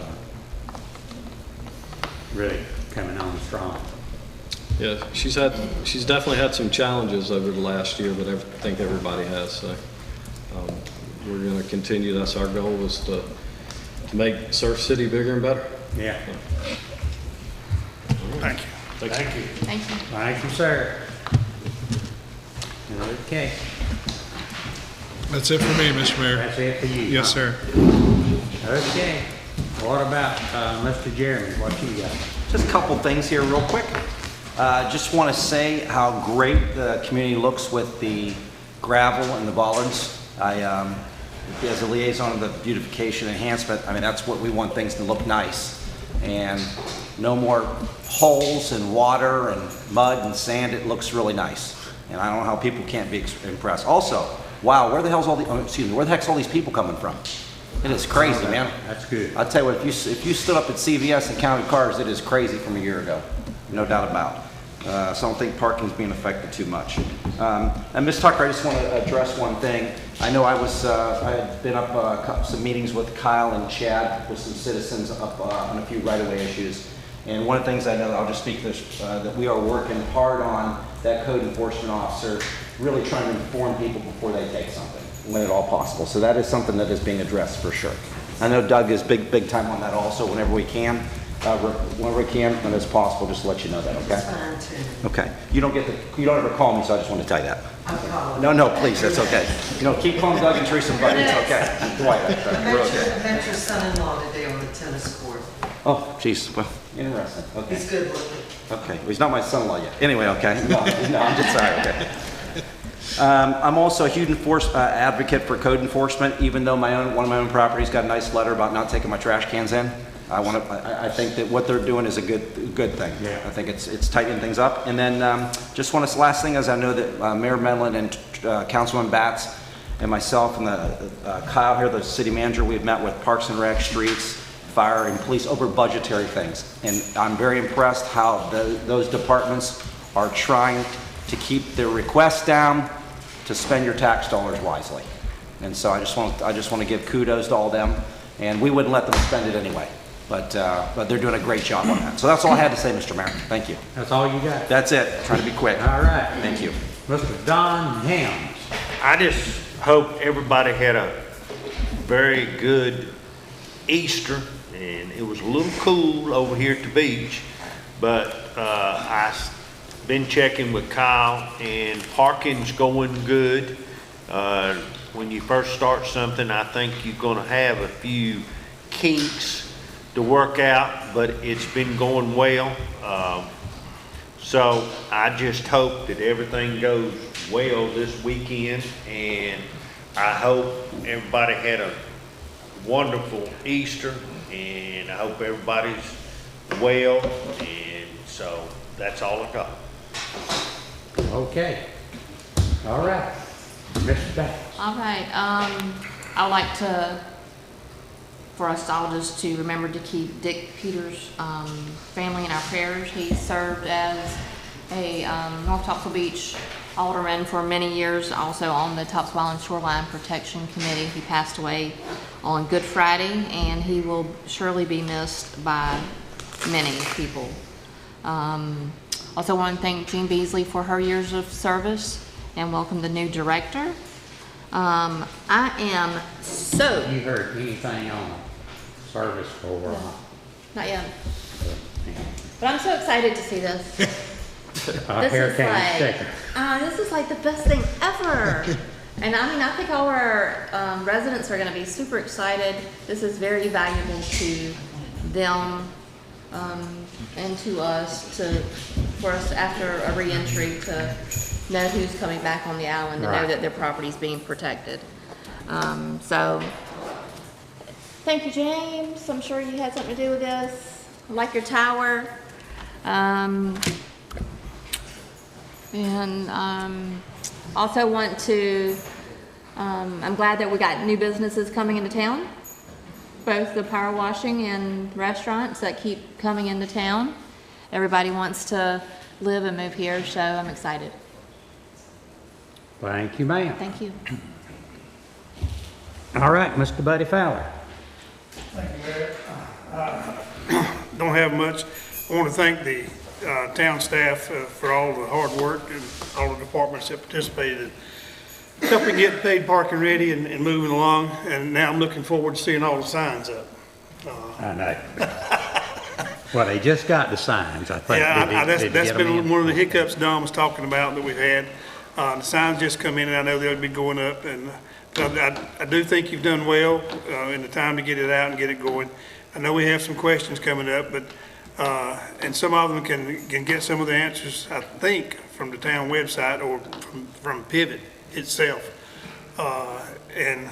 really coming on strong. Yeah, she's definitely had some challenges over the last year, but I think everybody has. So we're going to continue. That's our goal, is to make Surf City bigger and better. Yeah. Thank you. Thank you. Thank you. Thank you, sir. Okay. That's it for me, Mr. Mayor. That's it for you. Yes, sir. Okay. What about Mr. Jeremy? What you got? Just a couple things here real quick. Just want to say how great the community looks with the gravel and the bollards. As a liaison of the beautification enhancement, I mean, that's what we want, things to look nice. And no more holes and water and mud and sand. It looks really nice. And I don't know how people can't be impressed. Also, wow, where the heck's all these people coming from? It is crazy, man. That's good. I'll tell you what, if you stood up at CVS and counted cars, it is crazy from a year ago. No doubt about it. So I don't think parking's being affected too much. And Ms. Tucker, I just want to address one thing. I know I had been up some meetings with Kyle and Chad with some citizens up on a few right-of-way issues. And one of the things I know, I'll just speak this, that we are working hard on that code enforcement officer, really trying to inform people before they take something, when at all possible. So that is something that is being addressed for sure. I know Doug is big time on that also, whenever we can. Whenever we can, when it's possible, just to let you know that, okay? That's fine too. Okay. You don't ever call me, so I just want to tell you that. I'm calling. No, please, that's okay. Keep calling Doug and Teresa, but it's okay. Dwight, we're okay. I met your son-in-law today on the tennis court. Oh, geez, well, interesting, okay. He's good looking. Okay, well, he's not my son-in-law yet. Anyway, okay. No, I'm just sorry, okay. I'm also a huge advocate for code enforcement, even though one of my own properties got a nice letter about not taking my trash cans in. I think that what they're doing is a good thing. Yeah. I think it's tightening things up. And then last thing is, I know that Mayor Medlin and Councilman Batts and myself and Kyle here, the city manager, we've met with Parks and Rec, Streets, Fire, and Police over budgetary things. And I'm very impressed how those departments are trying to keep their requests down, to spend your tax dollars wisely. And so I just want to give kudos to all them. And we wouldn't let them spend it anyway. But they're doing a great job on that. So that's all I had to say, Mr. Mayor. Thank you. That's all you got? That's it. Trying to be quick. All right. Thank you. Mr. Don Helms. I just hope everybody had a very good Easter, and it was a little cool over here at the beach, but I've been checking with Kyle, and parking's going good. When you first start something, I think you're going to have a few kinks to work out, but it's been going well. So I just hope that everything goes well this weekend, and I hope everybody had a wonderful Easter, and I hope everybody's well, and so that's all I got. Okay. All right. Mr. Banks. All right, I'd like for us all just to remember to keep Dick Peters' family in our prayers. He served as a North Topsail Beach alderman for many years, also on the Topsail Island Shoreline Protection Committee. He passed away on Good Friday, and he will surely be missed by many people. Also want to thank Jean Beasley for her years of service and welcome the new director. I am so... You heard anything on service for... Not yet. But I'm so excited to see this. This is like the best thing ever. And I mean, I think all our residents are going to be super excited. This is very valuable to them and to us, for us after a re-entry to know who's coming back on the island, to know that their property is being protected. So, thank you, James. I'm sure you had something to do with this. I like your tower. Also want to, I'm glad that we got new businesses coming into town, both the power washing and restaurants that keep coming into town. Everybody wants to live and move here, so I'm excited. Thank you, ma'am. Thank you. All right, Mr. Buddy Fowler. Thank you, Mayor. Don't have much. I want to thank the town staff for all the hard work and all the departments that participated in helping get paid parking ready and moving along. And now I'm looking forward to seeing all the signs up. I know. Well, they just got the signs, I think. Yeah, that's been one of the hiccups Don was talking about that we've had. The signs just come in, and I know they'll be going up. And I do think you've done well in the time to get it out and get it going. I know we have some questions coming up, but and some of them can get some of the answers, I think, from the town website or from Pivot itself. And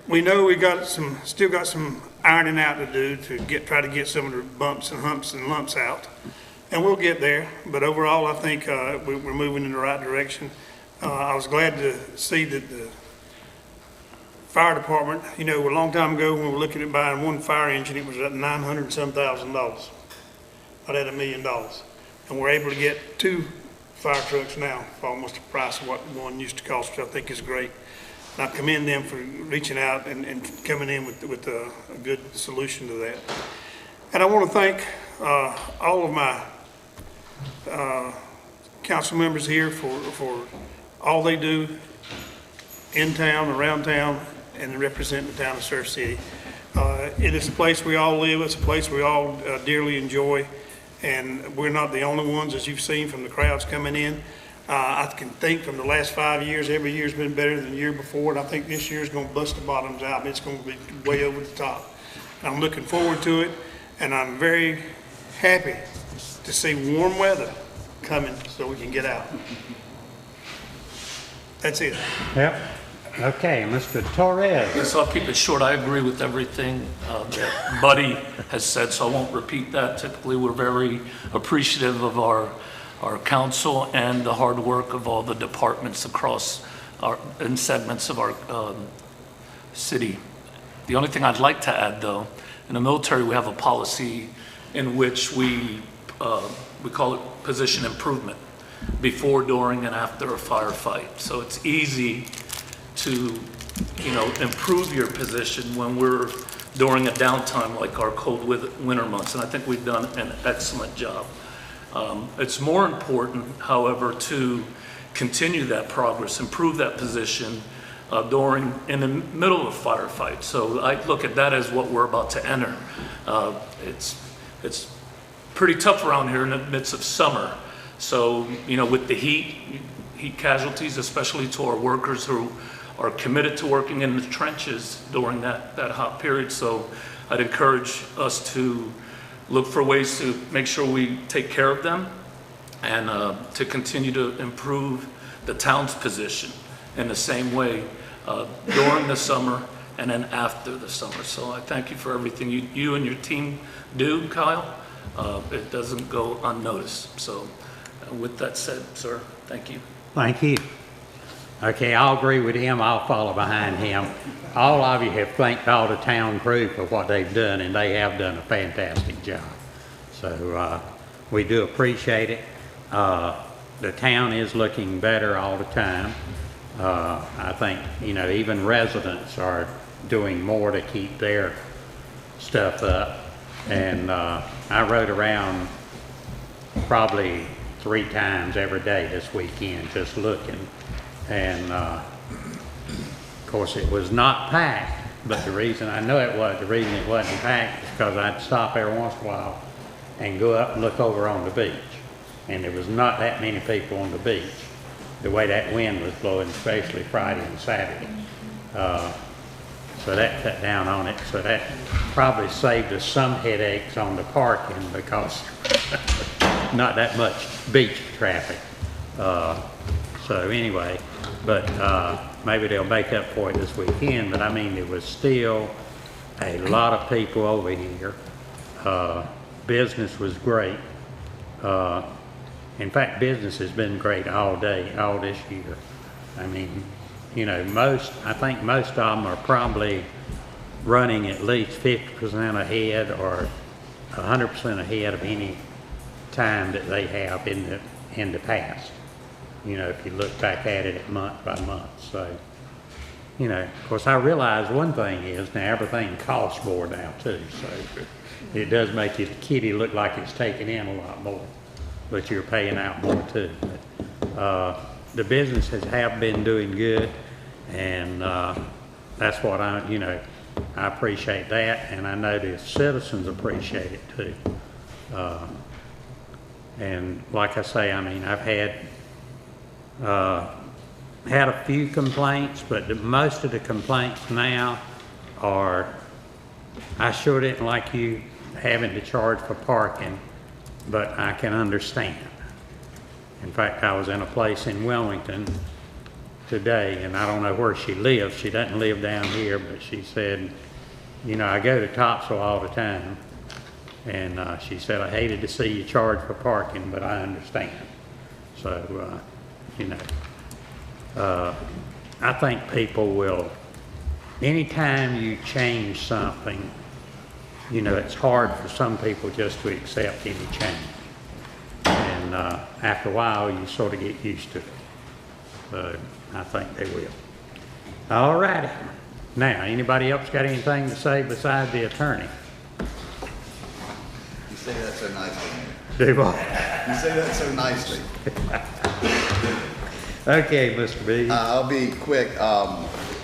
we know we still got some ironing out to do to try to get some of the bumps and humps and lumps out. And we'll get there, but overall I think we're moving in the right direction. I was glad to see that the fire department, you know, a long time ago when we were looking at buying one fire engine, it was at $900 and some thousand, not at $1 million. And we're able to get 2 fire trucks now for almost the price of what one used to cost, which I think is great. And I commend them for reaching out and coming in with a good solution to that. And I want to thank all of my council members here for all they do in town, around town, and represent the town of Surf City. It is a place we all live. It's a place we all dearly enjoy, and we're not the only ones, as you've seen from the crowds coming in. I can think from the last 5 years, every year's been better than the year before, and I think this year's going to bust the bottoms out. It's going to be way over the top. And I'm looking forward to it, and I'm very happy to see warm weather coming so we can get out. That's it. Yep. Okay, Mr. Torres. Yes, I'll keep it short. I agree with everything that Buddy has said, so I won't repeat that. Typically, we're very appreciative of our council and the hard work of all the departments across in segments of our city. The only thing I'd like to add, though, in the military, we have a policy in which we call it position improvement, before, during, and after a firefight. So it's easy to, improve your position when we're during a downtime like our cold winter months, and I think we've done an excellent job. It's more important, however, to continue that progress, improve that position in the middle of a firefight. So I look at that as what we're about to enter. It's pretty tough around here in the midst of summer. So, with the heat casualties, especially to our workers who are committed to working in the trenches during that hot period. So I'd encourage us to look for ways to make sure we take care of them and to continue to improve the town's position in the same way during the summer and then after the summer. So I thank you for everything you and your team do, Kyle. It doesn't go unnoticed. So With that said, sir, thank you. Thank you. Okay, I'll agree with him. I'll follow behind him. All of you have thanked all the town crew for what they've done, and they have done a fantastic job. So we do appreciate it. The town is looking better all the time. I think, you know, even residents are doing more to keep their stuff up. And I rode around probably 3 times every day this weekend just looking. And of course it was not packed, but the reason it wasn't packed is because I'd stop every once in a while and go up and look over on the beach. And there was not that many people on the beach, the way that wind was blowing, especially Friday and Saturday. So that cut down on it. So that probably saved us some headaches on the parking because not that much beach traffic. So anyway, but maybe they'll make up for it this weekend. But I mean, there was still a lot of people over here. Business was great. In fact, business has been great all day, all this year. I mean, you know, I think most of them are probably running at least 50% ahead or 100% ahead of any time that they have in the past. You know, if you look back at it month by month. So, you know, of course I realize one thing is now everything costs more now too. So it does make your kitty look like it's taking in a lot more, but you're paying out more too. But, the businesses have been doing good, and that's what I appreciate that, and I know the citizens appreciate it too. And like I say, I mean, I've had a few complaints, but most of the complaints now are, I sure didn't like you having to charge for parking, but I can understand. In fact, I was in a place in Wilmington today, and I don't know where she lives. She doesn't live down here, but she said, you know, I go to Topsail all the time, and she said, I hated to see you charge for parking, but I understand. So, you know, I think people will, anytime you change something, you know, it's hard for some people just to accept any change. And after a while, you sort of get used to it. So I think they will. All righty. Now, anybody else got anything to say besides the attorney? You say that so nicely. Do what? You say that so nicely. Okay, Mr. B. I'll be quick.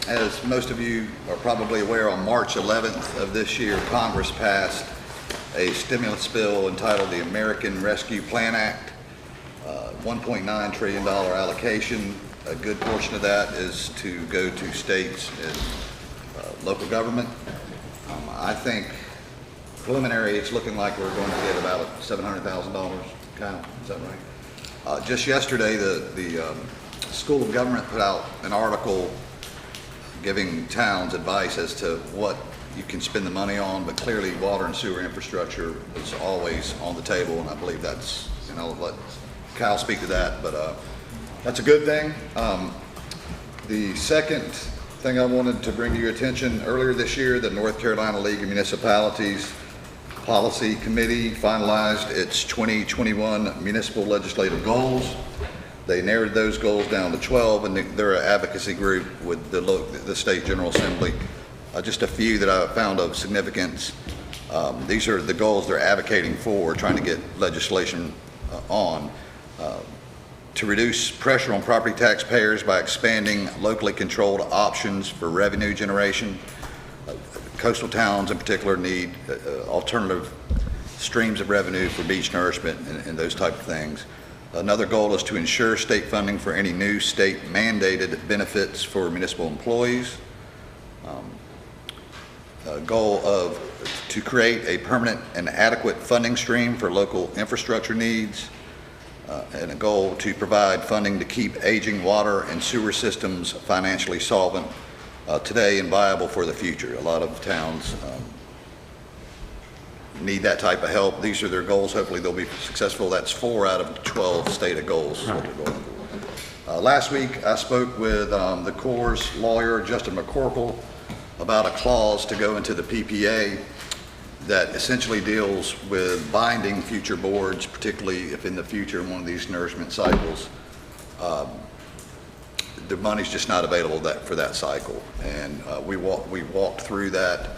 As most of you are probably aware, on March 11th of this year, Congress passed a stimulus bill entitled the American Rescue Plan Act, $1.9 trillion allocation. A good portion of that is to go to states and local government. I think preliminary, it's looking like we're going to get about $700,000. Kyle, is that right? Just yesterday, the School of Government put out an article giving towns advice as to what you can spend the money on, but clearly water and sewer infrastructure is always on the table, and I believe that's, and I'll let Kyle speak to that, but that's a good thing. The second thing I wanted to bring to your attention, earlier this year, the North Carolina League of Municipalities Policy Committee finalized its 2021 municipal legislative goals. They narrowed those goals down to 12, and they're an advocacy group with the State General Assembly. Just a few that I found of significance. These are the goals they're advocating for, trying to get legislation on. To reduce pressure on property taxpayers by expanding locally controlled options for revenue generation. Coastal towns in particular need alternative streams of revenue for beach nourishment and those type of things. Another goal is to ensure state funding for any new state mandated benefits for municipal employees. A goal to create a permanent and adequate funding stream for local infrastructure needs. And a goal to provide funding to keep aging water and sewer systems financially solvent today and viable for the future. A lot of towns need that type of help. These are their goals. Hopefully they'll be successful. That's 4 out of 12 stated goals. Last week, I spoke with the Corps' lawyer, Justin McCorkle, about a clause to go into the PPA that essentially deals with binding future boards, particularly if in the future in one of these nourishment cycles, the money's just not available for that cycle. And we walked through that.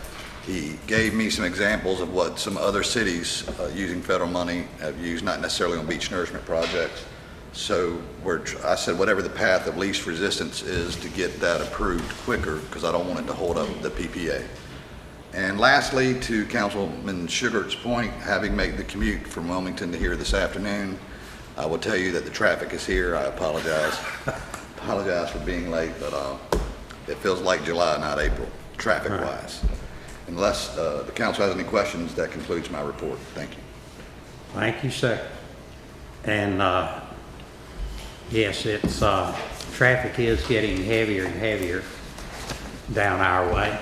He gave me some examples of what some other cities using federal money have used, not necessarily on beach nourishment projects. So I said whatever the path of least resistance is to get that approved quicker, because I don't want it to hold up the PPA. And lastly, to Councilman Shugarts' point, having made the commute from Wilmington to here this afternoon, I will tell you that the traffic is here. I apologize. Apologize for being late, but it feels like July, not April, traffic-wise. Unless the council has any questions, that concludes my report. Thank you. Thank you, sir. And yes, it's traffic is getting heavier and heavier down our way.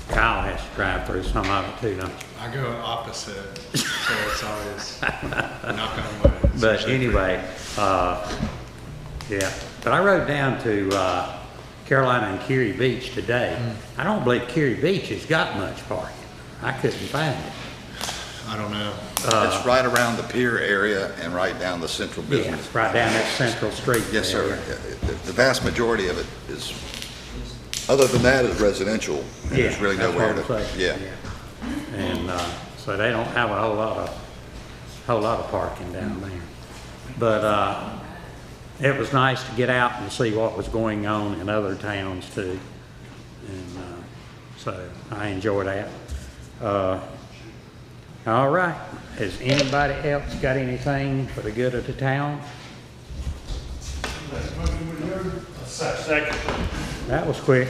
Kyle has to drive through some of it too, don't you? I go opposite, so it's always knock on wood. But anyway, yeah. But I rode down to Carolina and Curie Beach today. I don't believe Curie Beach has got much parking. I couldn't find it. I don't know. It's right around the pier area and right down the central business. Yeah, right down that Central Street. Yes, sir. area. The vast majority of it is, other than that, is residential. And Yeah, there's really that's nowhere what I'm to, saying. yeah. And so they don't have a whole lot of parking down there. But it was nice to get out and see what was going on in other towns too. And so I enjoyed that. All right. Has anybody else got anything for the good of the town? Second. That was quick.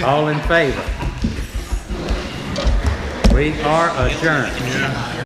All in favor? We are adjourned.